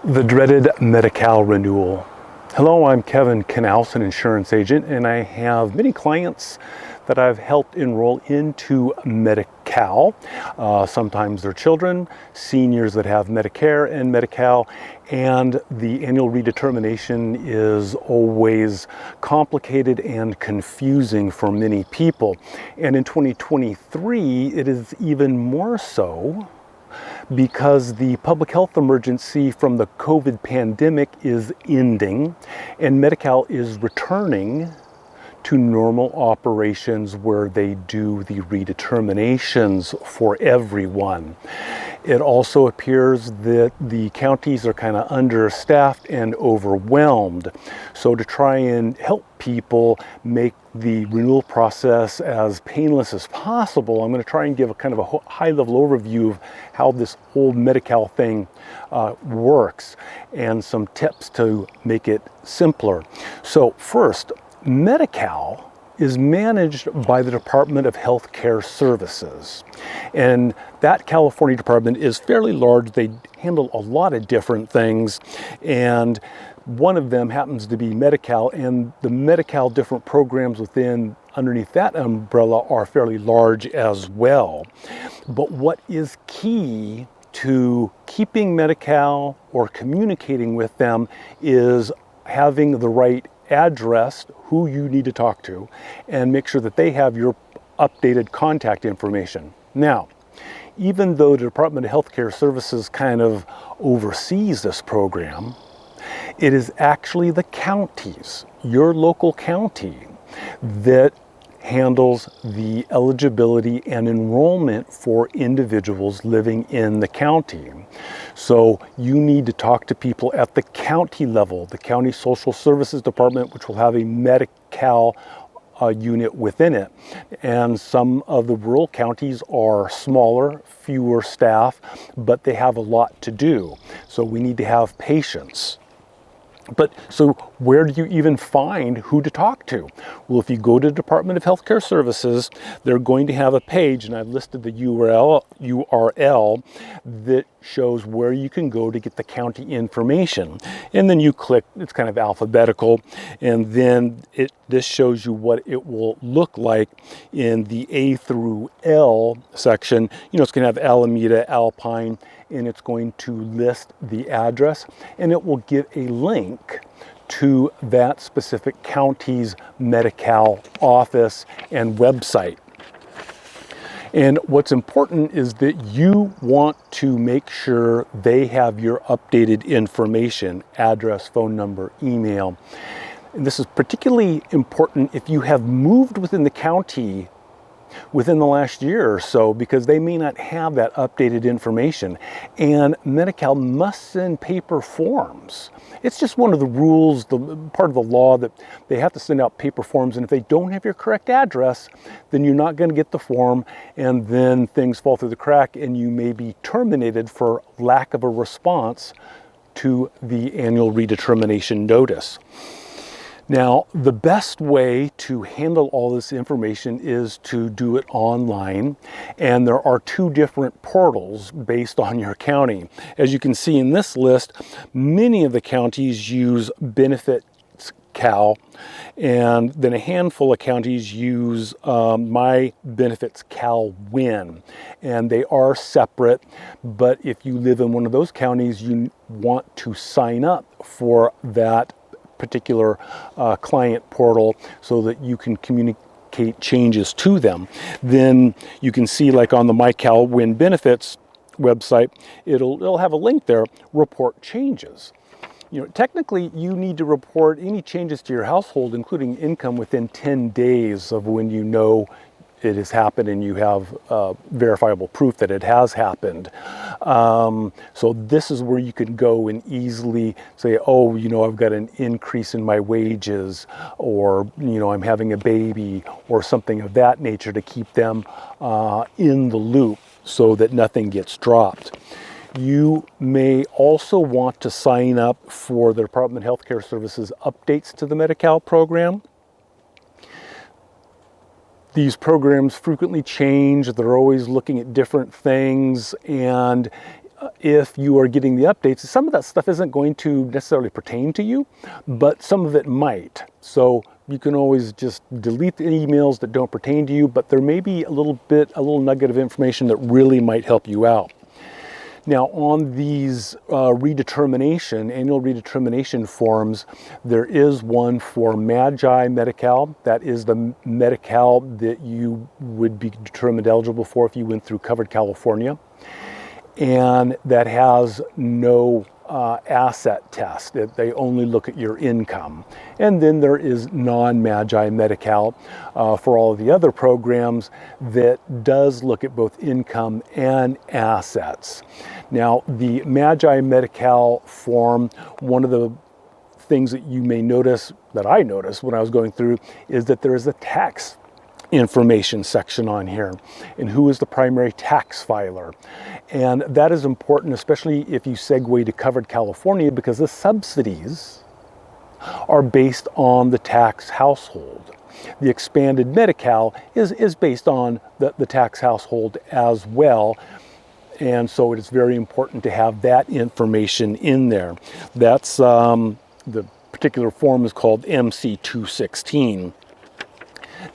The dreaded Medi-Cal Renewal. Hello, I'm Kevin Knaus, an insurance agent, and I have many clients that I've helped enroll into Medi-Cal. Sometimes they're children, seniors that have Medicare and Medi-Cal, and the annual redetermination is always complicated and confusing for many people. And in 2023, it is even more so, because the public health emergency from the COVID pandemic is ending and Medi-Cal is returning to normal operations where they do the redeterminations for everyone. It also appears that the counties are kind of understaffed and overwhelmed. So to try and help people make the renewal process as painless as possible, I'm going to try and give a kind of a high-level overview of how this whole Medi-Cal thing works and some tips to make it simpler. So first, Medi-Cal is managed by the Department of Health Care Services. And that California department is fairly large. They handle a lot of different things. And one of them happens to be Medi-Cal, and the Medi-Cal different programs underneath that umbrella are fairly large as well. But what is key to keeping Medi-Cal or communicating with them is having the right address, who you need to talk to, and make sure that they have your updated contact information. Now, even though the Department of Healthcare Services kind of oversees this program, it is actually the counties, your local county, that handles the eligibility and enrollment for individuals living in the county. So you need to talk to people at the county level, the county social services department, which will have a Medi-Cal unit within it. And some of the rural counties are smaller, fewer staff, but they have a lot to do. So we need to have patience. But so where do you even find who to talk to? Well, if you go to the Department of Healthcare Services, they're going to have a page, and I've listed the URL that shows where you can go to get the county information. And then you click, it's kind of alphabetical, and then this shows you what it will look like in the A through L section. You know, it's going to have Alameda, Alpine, and it's going to list the address, and it will give a link to that specific county's Medi-Cal office and website. And what's important is that you want to make sure they have your updated information, address, phone number, email. And this is particularly important if you have moved within the county within the last year or so, because they may not have that updated information. And Medi-Cal must send paper forms. It's just one of the rules, part of the law, that they have to send out paper forms. And if they don't have your correct address, then you're not going to get the form. And then things fall through the crack and you may be terminated for lack of a response to the annual redetermination notice. Now, the best way to handle all this information is to do it online, and there are two different portals based on your county. As you can see in this list, many of the counties use Benefits-Cal, and then a handful of counties use My Benefits-Cal Win, and they are separate. But if you live in one of those counties, you want to sign up for that particular client portal so that you can communicate changes to them. Then you can see, like on the Medi-Cal Win Benefits website, it'll have a link there, report changes. You know, technically you need to report any changes to your household, including income, within 10 days of when you know it has happened and you have verifiable proof that it has happened. So this is where you can go and easily say, oh, you know, I've got an increase in my wages, or, you know, I'm having a baby, or something of that nature, to keep them in the loop so that nothing gets dropped. You may also want to sign up for the Department of Healthcare Services updates to the Medi-Cal program. These programs frequently change. They're always looking at different things, and if you are getting the updates, some of that stuff isn't going to necessarily pertain to you, but some of it might. So you can always just delete the emails that don't pertain to you, but there may be a little nugget of information that really might help you out. Now, on these annual redetermination forms, there is one for Medi-Cal. That is the Medi-Cal that you would be determined eligible for if you went through Covered California. And that has no asset test. They only look at your income. And then there is non-Medi-Cal for all of the other programs that does look at both income and assets. Now, the Medi-Cal form, one of the things that you may notice, that I noticed when I was going through, is that there is a tax information section on here, and who is the primary tax filer. And that is important, especially if you segue to Covered California, because the subsidies are based on the tax household. The expanded Medi-Cal is based on the tax household as well. And so it is very important to have that information in there. That's the particular form is called MC 216.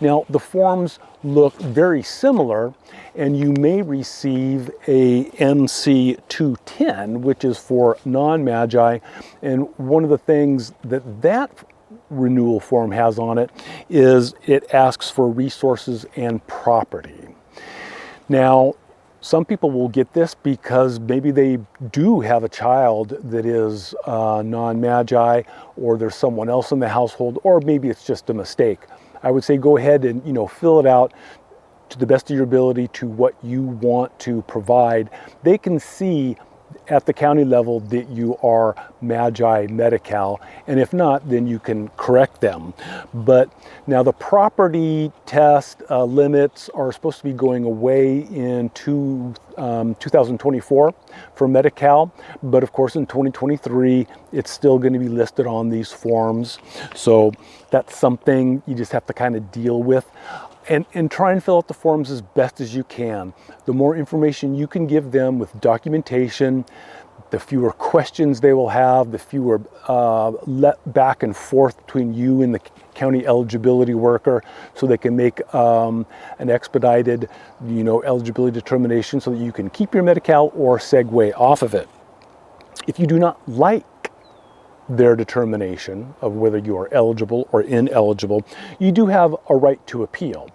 Now, the forms look very similar, and you may receive a MC 210, which is for non-Magi. And one of the things that renewal form has on it is it asks for resources and property. Now, some people will get this because maybe they do have a child that is non-Magi, or there's someone else in the household, or maybe it's just a mistake. I would say go ahead and fill it out to the best of your ability to what you want to provide. They can see at the county level that you are Medi-Cal, and if not, then you can correct them. But now the property test limits are supposed to be going away in 2024 for Medi-Cal, but of course in 2023 it's still going to be listed on these forms. So that's something you just have to kind of deal with. And try and fill out the forms as best as you can. The more information you can give them with documentation, the fewer questions they will have, the fewer back and forth between you and the county eligibility worker, so they can make an expedited, eligibility determination so that you can keep your Medi-Cal or segue off of it. If you do not like their determination of whether you are eligible or ineligible, you do have a right to appeal.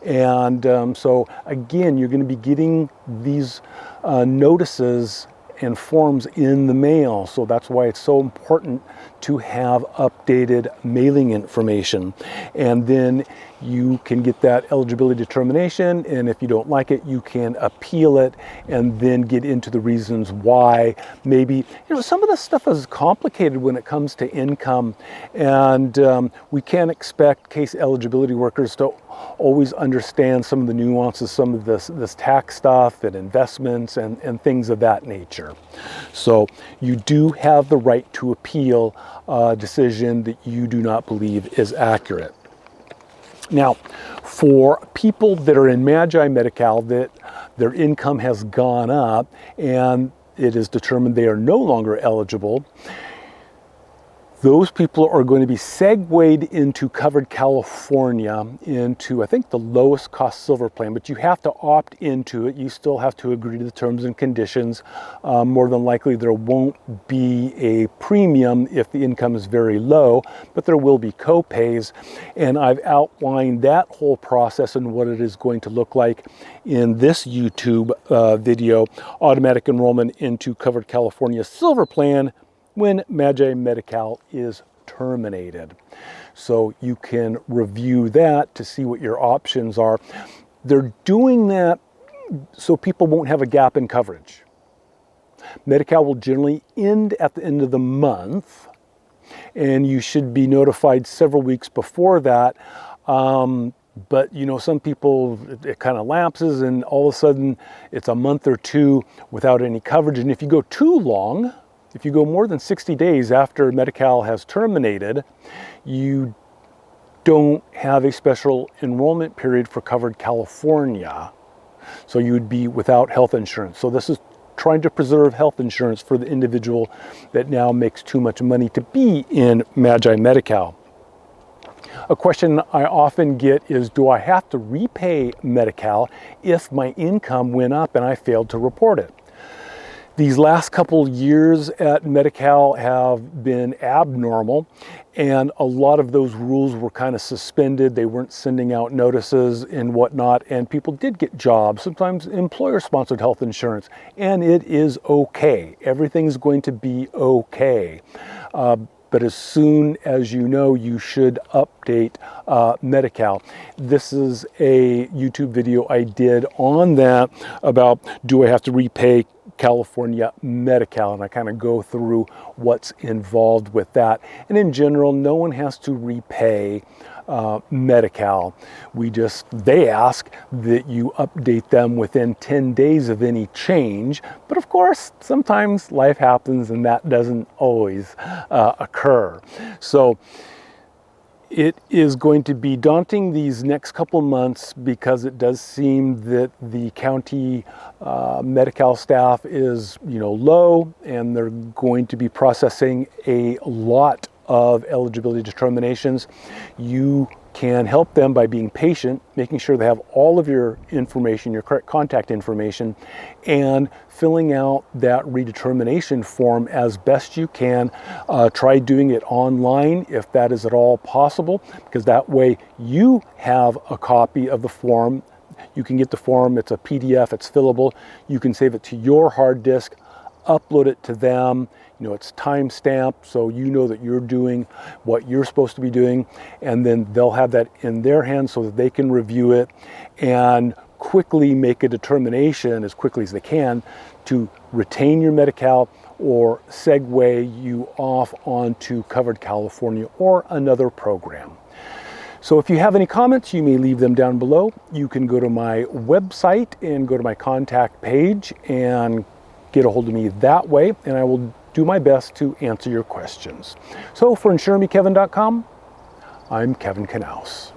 And so again, you're going to be getting these notices and forms in the mail. So that's why it's so important to have updated mailing information. And then you can get that eligibility determination, and if you don't like it, you can appeal it and then get into the reasons why. Maybe, some of this stuff is complicated when it comes to income, and we can't expect case eligibility workers to always understand some of the nuances, some of this tax stuff and investments and things of that nature. So you do have the right to appeal a decision that you do not believe is accurate. Now, for people that are in Medi-Cal that their income has gone up and it is determined they are no longer eligible, those people are going to be segued into Covered California, into, I think, the lowest cost silver plan, but you have to opt into it. You still have to agree to the terms and conditions. More than likely, there won't be a premium if the income is very low, but there will be co-pays. And I've outlined that whole process and what it is going to look like in this YouTube video, Automatic Enrollment into Covered California Silver Plan when Medi-Cal is terminated. So you can review that to see what your options are. They're doing that so people won't have a gap in coverage. Medi-Cal will generally end at the end of the month, and you should be notified several weeks before that. But some people, it kind of lapses, and all of a sudden it's a month or two without any coverage. And if you go too long, if you go more than 60 days after Medi-Cal has terminated, you don't have a special enrollment period for Covered California. So you would be without health insurance. So this is trying to preserve health insurance for the individual that now makes too much money to be in Medi-Cal. A question I often get is, do I have to repay Medi-Cal if my income went up and I failed to report it? These last couple years at Medi-Cal have been abnormal, and a lot of those rules were kind of suspended. They weren't sending out notices and whatnot, and people did get jobs, sometimes employer-sponsored health insurance, and it is okay. Everything's going to be okay. But as soon as you know, you should update Medi-Cal. This is a YouTube video I did on that about, do I have to repay California Medi-Cal, and I kind of go through what's involved with that. And in general, no one has to repay Medi-Cal. They ask that you update them within 10 days of any change. But of course, sometimes life happens and that doesn't always occur. So it is going to be daunting these next couple months, because it does seem that the county Medi-Cal staff is, low, and they're going to be processing a lot of eligibility determinations. You can help them by being patient, making sure they have all of your information, your correct contact information, and filling out that redetermination form as best you can. Try doing it online if that is at all possible, because that way you have a copy of the form. You can get the form, it's a PDF, it's fillable. You can save it to your hard disk, upload it to them. It's time-stamped, so you know that you're doing what you're supposed to be doing, and then they'll have that in their hands so that they can review it and quickly make a determination as quickly as they can to retain your Medi-Cal or segue you off onto Covered California or another program. So if you have any comments, you may leave them down below. You can go to my website and go to my contact page and get a hold of me that way, and I will do my best to answer your questions. So for InsureMeKevin.com, I'm Kevin Knaus.